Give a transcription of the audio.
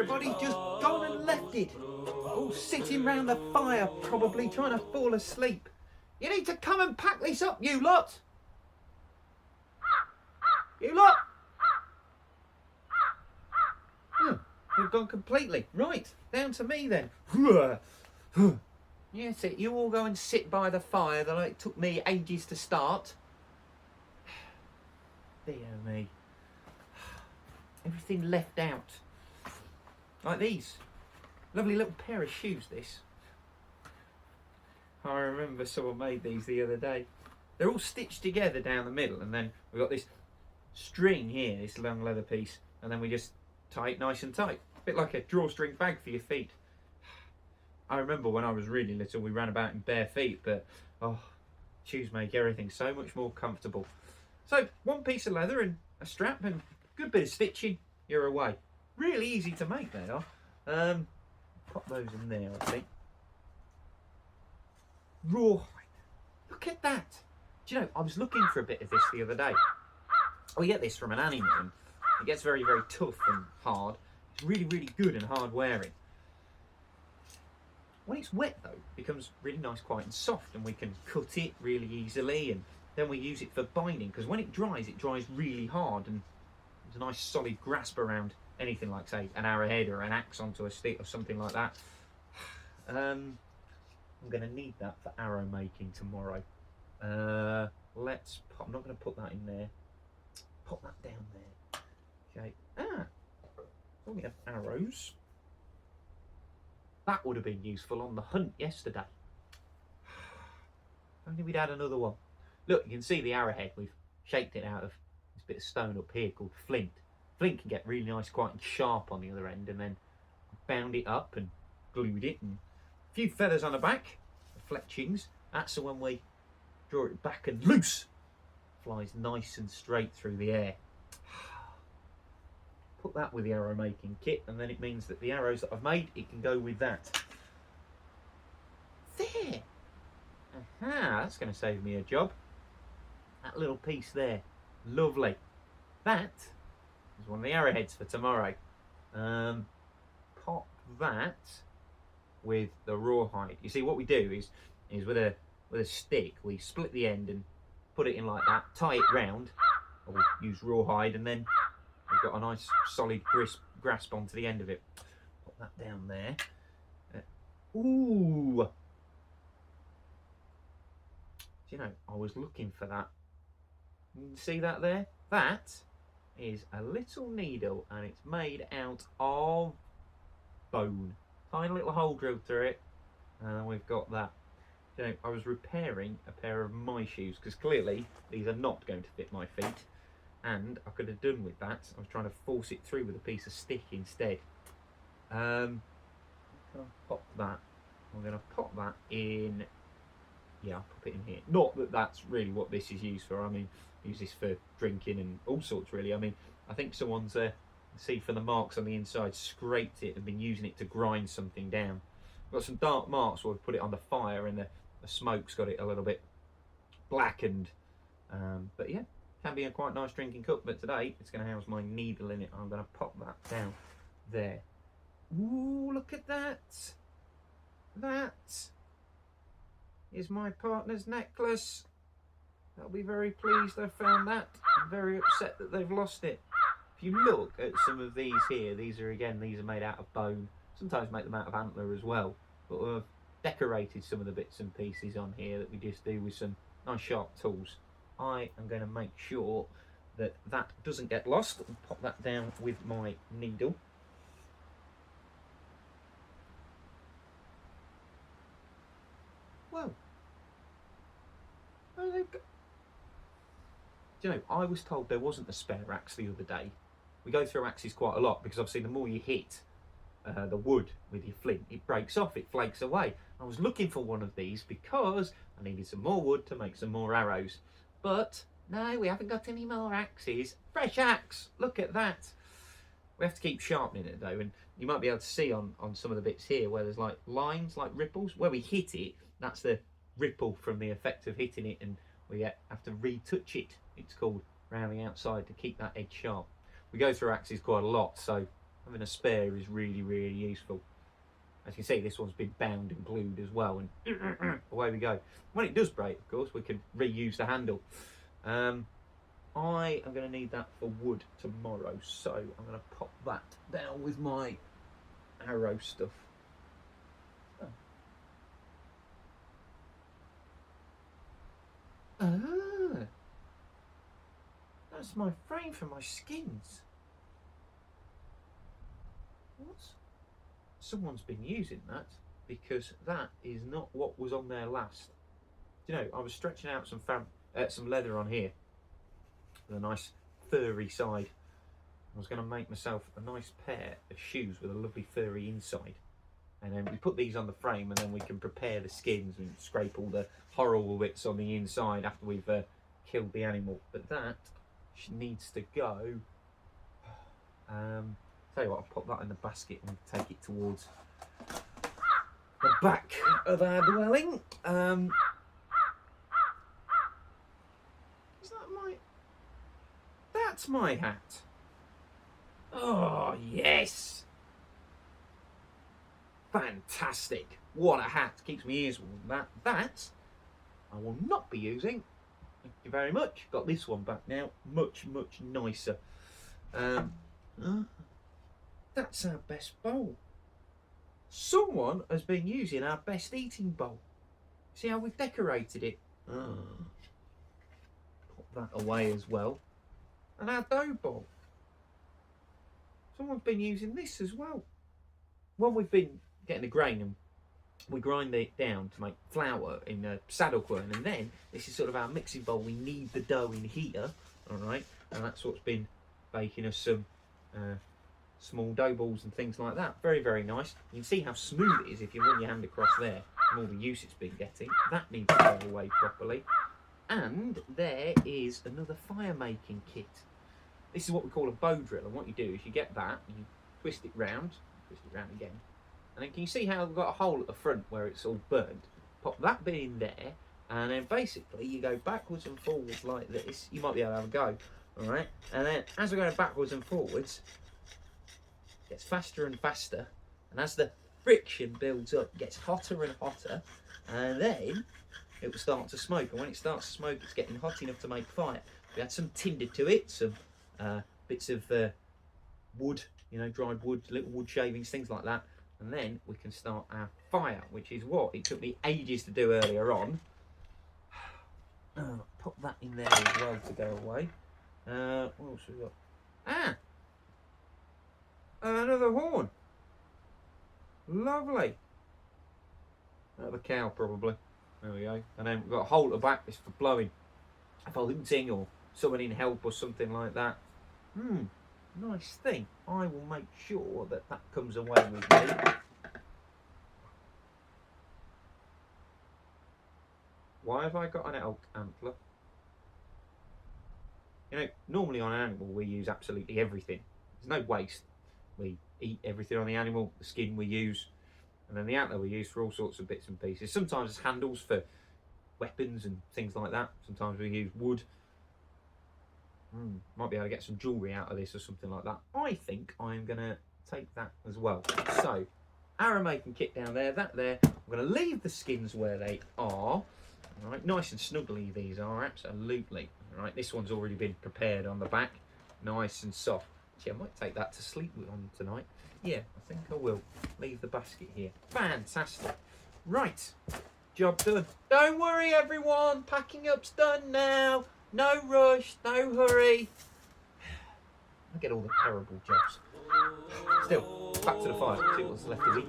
everybody just gone and left it? All sitting round the fire, probably trying to fall asleep. You need to come and pack this up, you lot. You lot. They've gone completely. Right, down to me then. Yes, you all go and sit by the fire that it took me ages to start. Dear me. Everything left out. Like these. Lovely little pair of shoes, this. I remember someone made these the other day. They're all stitched together down the middle, and then we've got this string here, this long leather piece, and then we just tie it nice and tight. A bit like a drawstring bag for your feet. I remember when I was really little, we ran about in bare feet, but shoes make everything so much more comfortable. So, one piece of leather and a strap and a good bit of stitching, you're away. Really easy to make, they are. Pop those in there, I think. Rawhide. Look at that. Do you know, I was looking for a bit of this the other day. We get this from an animal, and it gets very, very tough and hard. It's really, really good and hard wearing. When it's wet though, it becomes really nice, quiet and soft, and we can cut it really easily, and then we use it for binding, because when it dries really hard, and there's a nice solid grasp around anything like, say, an arrowhead or an axe onto a stick or something like that. I'm going to need that for arrow making tomorrow. Let's pop, I'm not going to put that in there. Pop that down there. Okay. So we have arrows. That would have been useful on the hunt yesterday. Only we'd had another one. Look, you can see the arrowhead. We've shaped it out of this bit of stone up here called flint. Flint can get really nice, quite sharp on the other end, and then bound it up and glued it, and a few feathers on the back, the fletchings. That's the one we draw it back and loose. Flies nice and straight through the air. Put that with the arrow making kit, and then it means that the arrows that I've made, it can go with that. There. Aha, that's going to save me a job. That little piece there. Lovely. That is one of the arrowheads for tomorrow. Pop that with the rawhide. You see, what we do is with a stick, we split the end and put it in like that, tie it round, or we use rawhide, and then we've got a nice solid grasp onto the end of it. Put that down there. Ooh! Do you know, I was looking for that. See that there? That is a little needle, and it's made out of bone. Tiny little hole drilled through it, and then we've got that. You know, I was repairing a pair of my shoes, because clearly these are not going to fit my feet, and I could have done with that. I was trying to force it through with a piece of stick instead. I'll pop that. I'm going to pop that in. Yeah, I'll pop it in here. Not that that's really what this is used for. I mean, I use this for drinking and all sorts, really. I mean, I think someone's, see from the marks on the inside, scraped it and been using it to grind something down. Got some dark marks where we put it on the fire, and the smoke's got it a little bit blackened. But yeah, can be a quite nice drinking cup. But today, it's going to house my needle in it. I'm going to pop that down there. Ooh, look at that. That is my partner's necklace. They'll be very pleased I found that. I'm very upset that they've lost it. If you look at some of these here, these are made out of bone. Sometimes make them out of antler as well. But we've decorated some of the bits and pieces on here that we just do with some nice sharp tools. I am going to make sure that that doesn't get lost, and pop that down with my needle. Whoa. Oh, they've got... Do you know, I was told there wasn't a spare axe the other day. We go through axes quite a lot, because obviously the more you hit the wood with your flint, it breaks off, it flakes away. I was looking for one of these because I needed some more wood to make some more arrows. But no, we haven't got any more axes. Fresh axe, look at that. We have to keep sharpening it though, and you might be able to see on some of the bits here where there's like lines, like ripples. Where we hit it, that's the ripple from the effect of hitting it, and we have to retouch it, it's called, around the outside to keep that edge sharp. We go through axes quite a lot, so Having a spare is really, really useful. As you can see, this one's been bound and glued as well, and away we go. When it does break, of course, we can reuse the handle. I am going to need that for wood tomorrow, so I'm going to pop that down with my arrow stuff. Ah, that's my frame for my skins. What? Someone's been using that, because that is not what was on there last. You know, I was stretching out some leather on here with a nice furry side. I was going to make myself a nice pair of shoes with a lovely furry inside, and then we put these on the frame, and then we can prepare the skins and scrape all the horrible bits on the inside after we've killed the animal. But that needs to go. Tell you what, I'll pop that in the basket and take it towards the back of our dwelling. Is that my... That's my hat. Oh, yes. Fantastic. What a hat. Keeps my ears warm. That I will not be using. Thank you very much. Got this one back now. Much, much nicer. That's our best bowl. Someone has been using our best eating bowl. See how we've decorated it? Put that away as well. And our dough bowl. Someone's been using this as well. When we've been getting the grain and we grind it down to make flour in a saddle quern, and then this is sort of our mixing bowl. We knead the dough in here, all right? And that's what's been baking us some small dough balls and things like that. Very, very nice. You can see how smooth it is if you run your hand across there and all the use it's been getting. That needs to go away properly. And there is another fire making kit. This is what we call a bow drill, and what you do is you get that, you twist it round again, and then can you see how we've got a hole at the front where it's all burnt? Pop that bit in there, and then basically you go backwards and forwards like this. You might be able to have a go, all right? And then as we're going backwards and forwards, it gets faster and faster, and as the friction builds up, it gets hotter and hotter, and then it will start to smoke. And when it starts to smoke, it's getting hot enough to make fire. We add some tinder to it, some bits of wood, you know, dried wood, little wood shavings, things like that, and then we can start our fire, which is what it took me ages to do earlier on. Pop that in there as well to go away. What else we got? Another horn. Lovely. Another cow probably. There we go. And then we've got a hole at the back. It's for blowing. If I'm hunting or summoning help or something like that. Nice thing. I will make sure that that comes away with me. Why have I got an elk antler? You know, normally on an animal we use absolutely everything. There's no waste. We eat everything on the animal. The skin we use, and then the antler we use for all sorts of bits and pieces. Sometimes it's handles for weapons and things like that. Sometimes we use wood. Might be able to get some jewellery out of this or something like that. I think I'm going to take that as well. So, arrow making kit down there, that there. I'm going to leave the skins where they are. All right, nice and snuggly these are, absolutely. All right, this one's already been prepared on the back. Nice and soft. Actually, I might take that to sleep with on tonight. Yeah, I think I will. Leave the basket here. Fantastic. Right, job done. Don't worry, everyone. Packing up's done now. No rush, no hurry. I get all the terrible jobs. Still, back to the fire. See what's left of it.